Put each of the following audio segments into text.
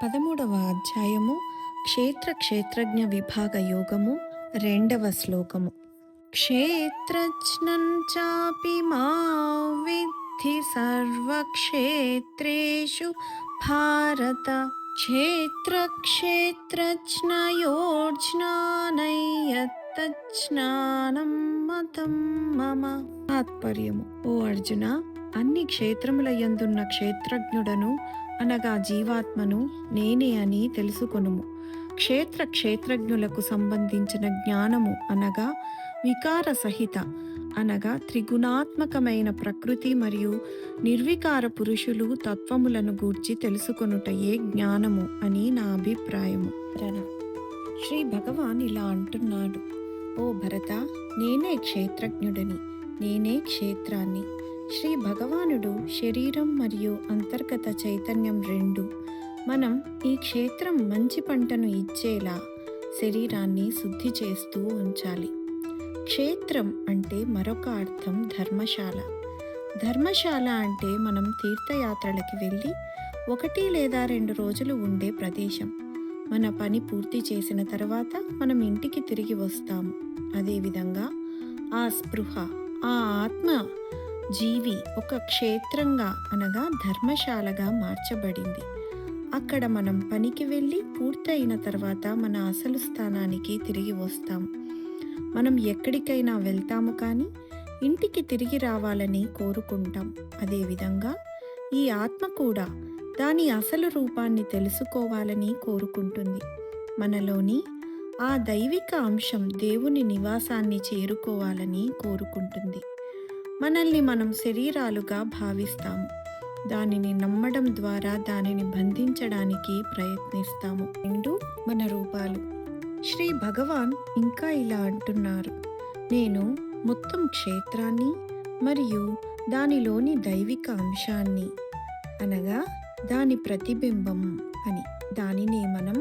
13వ అధ్యాయము క్షేత్రజ్ఞ విభాగ యోగము 2వ శ్లోకము. క్షేత్రజ్ఞం చాపి మా విద్ధి సర్వక్షేత్రేషు భారత క్షేత్రక్షేత్రజ్ఞయోర్జ్ఞానయ్యత్తజ్ఞానం మతం మమ. తాత్పర్యము: ఓ అర్జున, అన్ని క్షేత్రముల యందున్న క్షేత్రజ్ఞుడను అనగా జీవాత్మను నేనే అని తెలుసుకొనుము. క్షేత్రజ్ఞులకు సంబంధించిన జ్ఞానము అనగా వికార సహిత అనగా త్రిగుణాత్మకమైన ప్రకృతి మరియు నిర్వికార పురుషులు తత్వములను గూర్చి తెలుసుకొనుటయే జ్ఞానము అని నా అభిప్రాయము. శ్రీ భగవాన్ ఇలా అంటున్నాడు: ఓ భరత, నేనే క్షేత్రజ్ఞుడిని, నేనే క్షేత్రాన్ని. శ్రీ భగవానుడు శరీరం మరియు అంతర్గత చైతన్యం రెండు. మనం ఈ క్షేత్రం మంచి పంటను ఇచ్చేలా శరీరాన్ని శుద్ధి చేస్తూ ఉంచాలి. క్షేత్రం అంటే మరొక అర్థం ధర్మశాల. ధర్మశాల అంటే మనం తీర్థయాత్రలకి వెళ్ళి 1 లేదా 2 రోజులు ఉండే ప్రదేశం. మన పని పూర్తి చేసిన తర్వాత మనం ఇంటికి తిరిగి వస్తాము. అదేవిధంగా ఆ స్పృహ, ఆ ఆత్మ జీవి ఒక క్షేత్రంగా అనగా ధర్మశాలగా మార్చబడింది. అక్కడ మనం పనికి వెళ్ళి పూర్తయిన తర్వాత మన అసలు స్థానానికి తిరిగి వస్తాం. మనం ఎక్కడికైనా వెళ్తాము, కానీ ఇంటికి తిరిగి రావాలని కోరుకుంటాం. అదేవిధంగా ఈ ఆత్మ కూడా దాని అసలు రూపాన్ని తెలుసుకోవాలని కోరుకుంటుంది. మనలోని ఆ దైవిక అంశం దేవుని నివాసాన్ని చేరుకోవాలని కోరుకుంటుంది. మనల్ని మనం శరీరాలుగా భావిస్తాము. దానిని నమ్మడం ద్వారా దానిని బంధించడానికి ప్రయత్నిస్తాము. 2 మన రూపాలు. శ్రీ భగవాన్ ఇంకా ఇలా అంటున్నారు: నేను మొత్తం క్షేత్రాన్ని మరియు దానిలోని దైవిక అంశాన్ని అనగా దాని ప్రతిబింబం అని. దానినే మనం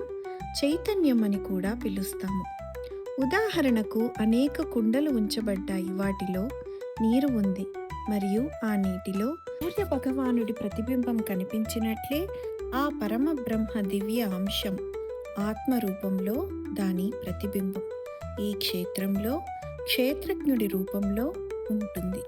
చైతన్యం అని కూడా పిలుస్తాము. ఉదాహరణకు అనేక కుండలు ఉంచబడ్డాయి. వాటిలో నీరు ఉంది మరియు ఆ నీటిలో సూర్య భగవానుడి ప్రతిబింబం కనిపించినట్లే ఆ పరమ బ్రహ్మ దివ్య అంశం ఆత్మరూపంలో దాని ప్రతిబింబం ఈ క్షేత్రంలో క్షేత్రజ్ఞుడి రూపంలో ఉంటుంది.